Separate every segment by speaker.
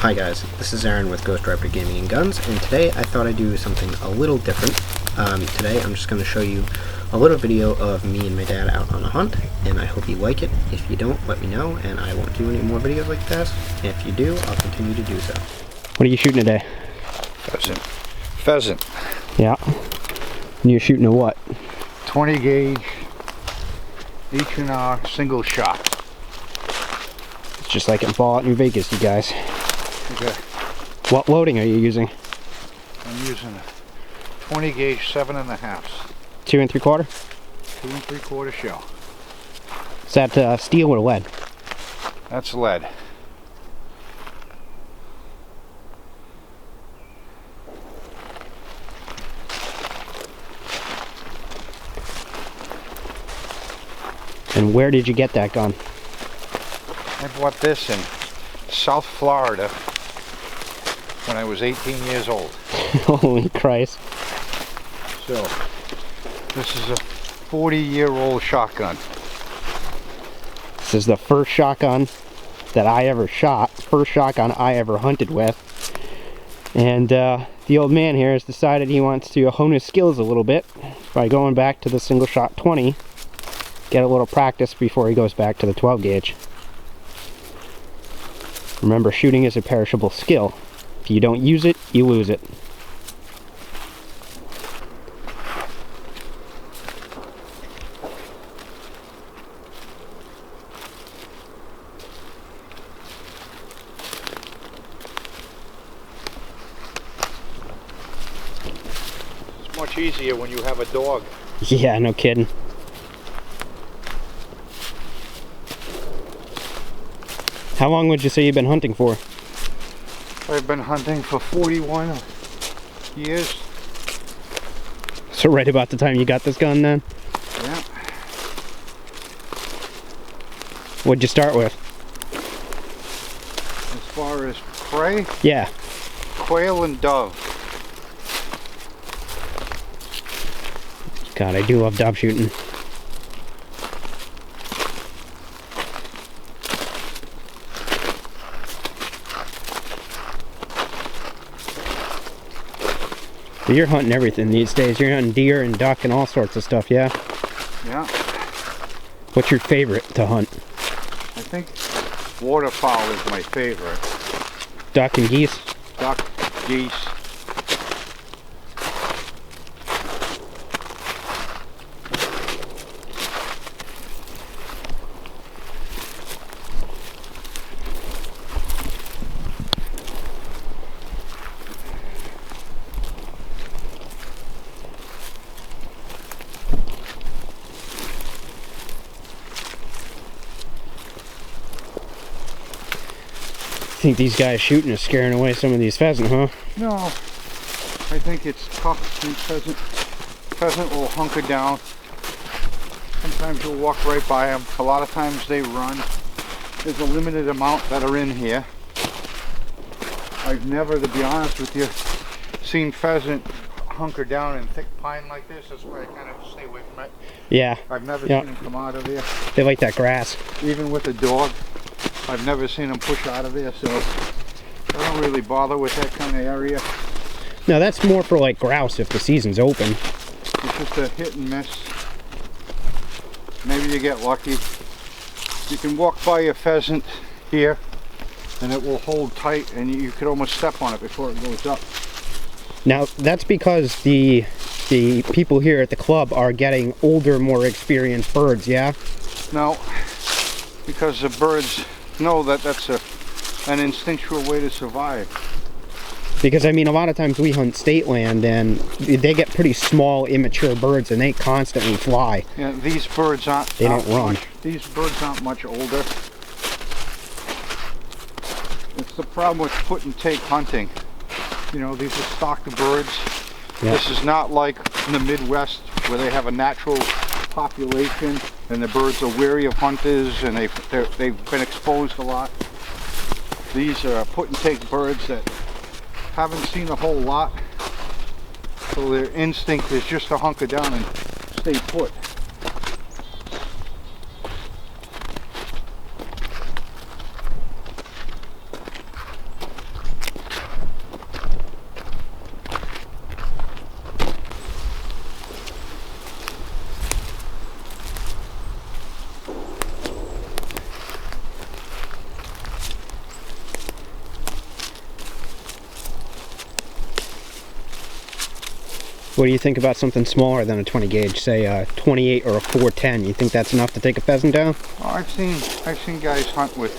Speaker 1: Hi guys, this is Aaron with Ghost Rider Gaming and Guns, and today I thought I'd do something a little different. Today I'm just going to show you a little video of me and my dad out on a hunt, and I hope you like it. If you don't, let me know, and I won't do any more videos like this. If you do, I'll continue to do so. What are you shooting today?
Speaker 2: Pheasant.
Speaker 1: Yeah. And you're shooting a what?
Speaker 2: 20 gauge, H&R single shot.
Speaker 1: It's just like in Fallout New Vegas, you guys.
Speaker 2: Okay.
Speaker 1: What loading are you using?
Speaker 2: I'm using a 20 gauge 7.5.
Speaker 1: 2 3/4?
Speaker 2: 2 3/4 shell.
Speaker 1: Is that steel or lead?
Speaker 2: That's lead.
Speaker 1: And where did you get that gun?
Speaker 2: I bought this in South Florida when I was 18 years old.
Speaker 1: Holy Christ.
Speaker 2: So, this is a 40-year-old shotgun.
Speaker 1: This is the first shotgun that I ever shot, first shotgun I ever hunted with. And the old man here has decided he wants to hone his skills a little bit by going back to the single shot 20. Get a little practice before he goes back to the 12 gauge. Remember, shooting is a perishable skill. If you don't use it, you lose it.
Speaker 2: It's much easier when you have a dog.
Speaker 1: Yeah, no kidding. How long would you say you've been hunting for?
Speaker 2: I've been hunting for 41 years.
Speaker 1: So right about the time you got this gun then?
Speaker 2: Yeah.
Speaker 1: What'd you start with?
Speaker 2: As far as prey,
Speaker 1: Yeah.
Speaker 2: quail and dove.
Speaker 1: God, I do love dove shooting. But you're hunting everything these days. You're hunting deer and duck and all sorts of stuff, yeah?
Speaker 2: Yeah.
Speaker 1: What's your favorite to hunt?
Speaker 2: I think waterfowl is my favorite.
Speaker 1: Duck and geese?
Speaker 2: Duck, geese.
Speaker 1: I think these guys shooting is scaring away some of these pheasant, huh?
Speaker 2: No, I think it's tough. Pheasant will hunker down. Sometimes you'll walk right by them. A lot of times they run. There's a limited amount that are in here. I've never, to be honest with you, seen pheasant hunker down in thick pine like this. That's why I kind of stay away from it.
Speaker 1: Yeah.
Speaker 2: I've never seen them come out of there.
Speaker 1: They like that grass.
Speaker 2: Even with a dog, I've never seen them push out of there, so I don't really bother with that kind of area.
Speaker 1: No, that's more for like grouse if the season's open.
Speaker 2: It's just a hit and miss. Maybe you get lucky. You can walk by a pheasant here and it will hold tight and you could almost step on it before it goes up.
Speaker 1: Now, that's because the people here at the club are getting older, more experienced birds, yeah?
Speaker 2: No, because the birds know that that's an instinctual way to survive.
Speaker 1: Because, I mean, a lot of times we hunt state land and they get pretty small, immature birds and they constantly fly.
Speaker 2: Yeah, these birds aren't...
Speaker 1: They don't run.
Speaker 2: These birds aren't much older. It's the problem with put and take hunting. You know, these are stocked birds.
Speaker 1: Yeah.
Speaker 2: This is not like in the Midwest where they have a natural population and the birds are wary of hunters and they've been exposed a lot. These are put and take birds that haven't seen a whole lot, so their instinct is just to hunker down and stay put.
Speaker 1: What do you think about something smaller than a 20 gauge, say a 28 or a 410? You think that's enough to take a pheasant down?
Speaker 2: Oh, I've seen guys hunt with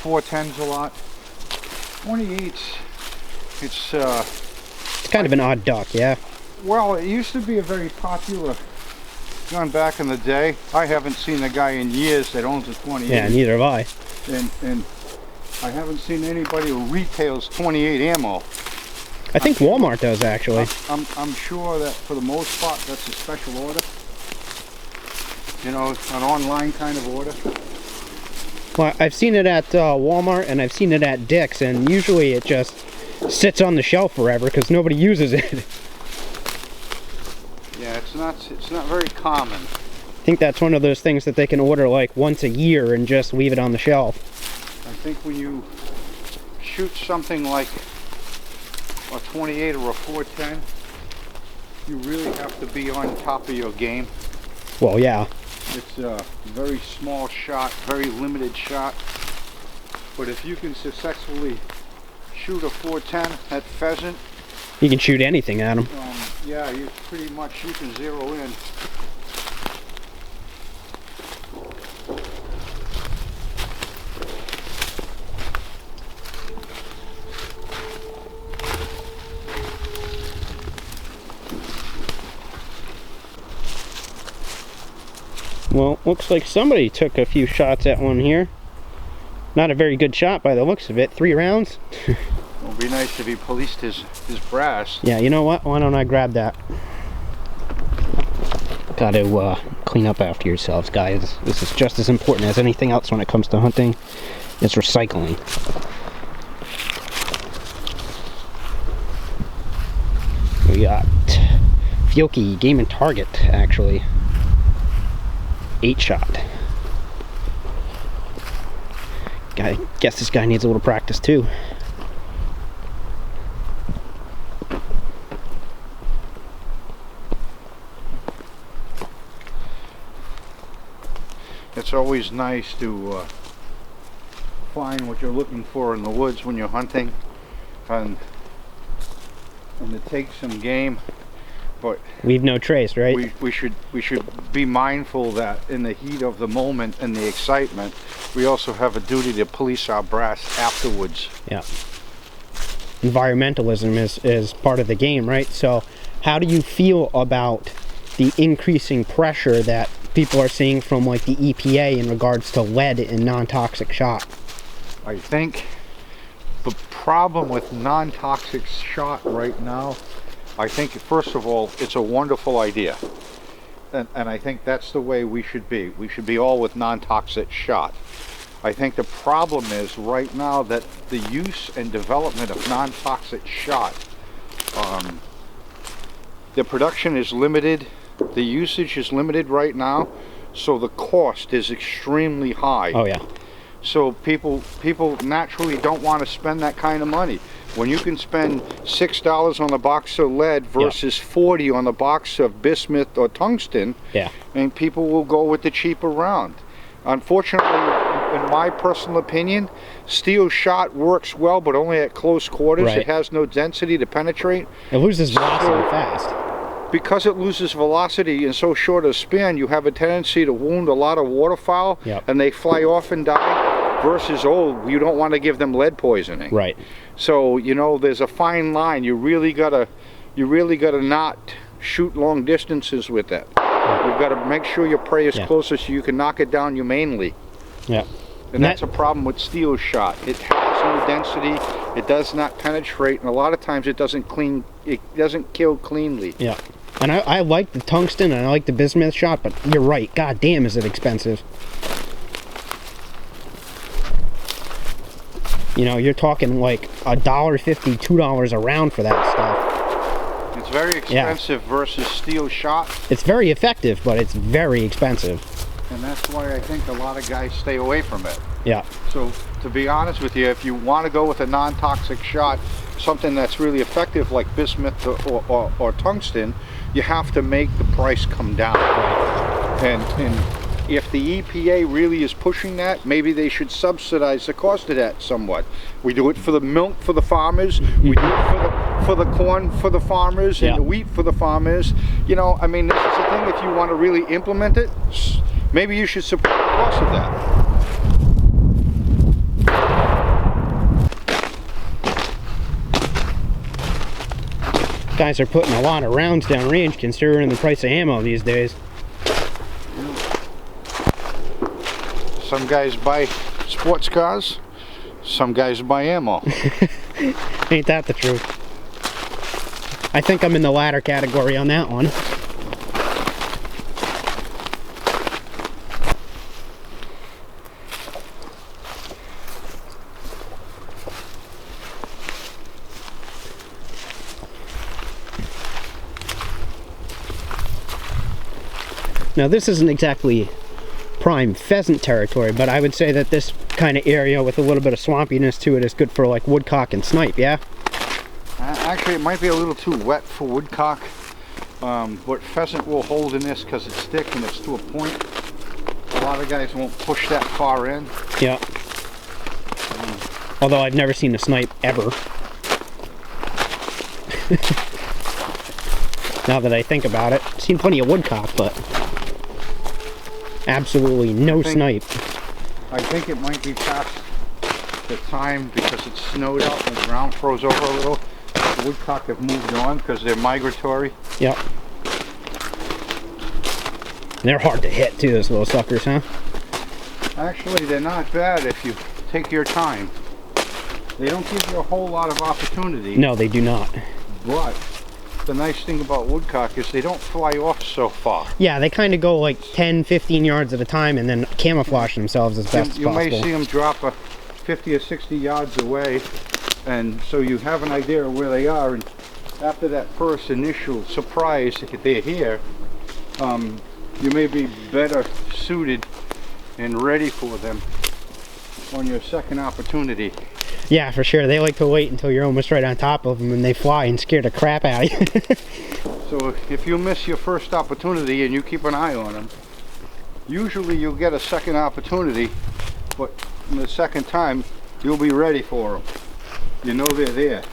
Speaker 2: 410s a lot. 28s,
Speaker 1: It's kind of an odd duck, yeah.
Speaker 2: well, it used to be a very popular gun back in the day. I haven't seen a guy in years that owns a 28.
Speaker 1: Yeah, neither have I.
Speaker 2: And I haven't seen anybody who retails 28 ammo.
Speaker 1: I think Walmart does, actually.
Speaker 2: I'm sure that for the most part that's a special order. You know, an online kind of order.
Speaker 1: Well, I've seen it at Walmart and I've seen it at Dick's, and usually it just sits on the shelf forever because nobody uses it.
Speaker 2: Yeah, it's not very common.
Speaker 1: I think that's one of those things that they can order like once a year and just leave it on the shelf.
Speaker 2: I think when you shoot something like a 28 or a 410, you really have to be on top of your game.
Speaker 1: Well, yeah.
Speaker 2: It's a very small shot, very limited shot. But if you can successfully shoot a 410 at pheasant,
Speaker 1: You can shoot anything at them.
Speaker 2: yeah, you can zero in.
Speaker 1: Well, looks like somebody took a few shots at one here. Not a very good shot by the looks of it. 3 rounds.
Speaker 2: It would be nice if he policed his brass.
Speaker 1: Yeah, you know what? Why don't I grab that? Gotta clean up after yourselves, guys. This is just as important as anything else when it comes to hunting. It's recycling. We got Fiocchi Game and Target, actually. 8-shot. I guess this guy needs a little practice too.
Speaker 2: It's always nice to find what you're looking for in the woods when you're hunting, and to take some game. But
Speaker 1: leave no trace, right?
Speaker 2: we should be mindful that in the heat of the moment and the excitement, we also have a duty to police our brass afterwards.
Speaker 1: Yeah. Environmentalism is part of the game, right? So how do you feel about the increasing pressure that people are seeing from like the EPA in regards to lead in non-toxic shot?
Speaker 2: I think the problem with non-toxic shot right now, I think first of all, it's a wonderful idea. And I think that's the way we should be. We should be all with non-toxic shot. I think the problem is right now that the use and development of non-toxic shot, the production is limited, the usage is limited right now, so the cost is extremely high.
Speaker 1: Oh yeah.
Speaker 2: So people naturally don't want to spend that kind of money. When you can spend $6 on a box of lead versus $40 on a box of bismuth or tungsten, and people will go with the cheaper round. Unfortunately, in my personal opinion, steel shot works well, but only at close quarters.
Speaker 1: Right.
Speaker 2: It has no density to penetrate.
Speaker 1: It loses velocity fast.
Speaker 2: Because it loses velocity in so short a span, you have a tendency to wound a lot of waterfowl, and they fly off and die. Versus, oh, you don't want to give them lead poisoning.
Speaker 1: Right.
Speaker 2: So, you know, there's a fine line. You really gotta not shoot long distances with that. You've got to make sure your prey is closer so you can knock it down humanely.
Speaker 1: Yeah.
Speaker 2: And that's a problem with steel shot. It has no density. It does not penetrate, and a lot of times it doesn't kill cleanly.
Speaker 1: Yeah. And I like the tungsten and I like the bismuth shot, but you're right. God damn, is it expensive. You know, you're talking like $1.50, $2 a round for that stuff.
Speaker 2: It's very expensive versus steel shot.
Speaker 1: It's very effective, but it's very expensive.
Speaker 2: And that's why I think a lot of guys stay away from it.
Speaker 1: Yeah.
Speaker 2: So, to be honest with you, if you want to go with a non-toxic shot, something that's really effective like bismuth or tungsten, you have to make the price come down. And if the EPA really is pushing that, maybe they should subsidize the cost of that somewhat. We do it for the milk for the farmers, we do it for the corn for the farmers, and the wheat for the farmers. You know, I mean, this is the thing, if you want to really implement it, maybe you should support the cost of that.
Speaker 1: Guys are putting a lot of rounds down range considering the price of ammo these days.
Speaker 2: Some guys buy sports cars, some guys buy ammo.
Speaker 1: Ain't that the truth? I think I'm in the latter category on that one. Now this isn't exactly prime pheasant territory, but I would say that this kind of area with a little bit of swampiness to it is good for like woodcock and snipe, yeah?
Speaker 2: Actually, it might be a little too wet for woodcock, but pheasant will hold in this because it's thick and it's to a point. A lot of guys won't push that far in.
Speaker 1: Yeah. Although I've never seen a snipe ever. Now that I think about it, I've seen plenty of woodcock, but absolutely no snipe.
Speaker 2: I think it might be past the time because it's snowed out and the ground froze over a little. The woodcock have moved on because they're migratory.
Speaker 1: Yep. They're hard to hit too, those little suckers, huh?
Speaker 2: Actually, they're not bad if you take your time. They don't give you a whole lot of opportunity.
Speaker 1: No, they do not.
Speaker 2: But the nice thing about woodcock is they don't fly off so far.
Speaker 1: Yeah, they kind of go like 10, 15 yards at a time and then camouflage themselves as best as possible.
Speaker 2: You may see them drop 50 or 60 yards away, and so you have an idea of where they are, and after that first initial surprise that they're here, you may be better suited and ready for them on your second opportunity.
Speaker 1: Yeah, for sure. They like to wait until you're almost right on top of them and they fly and scare the crap out of you.
Speaker 2: So if you miss your first opportunity and you keep an eye on them, usually you'll get a second opportunity, but the second time you'll be ready for them. You know they're there.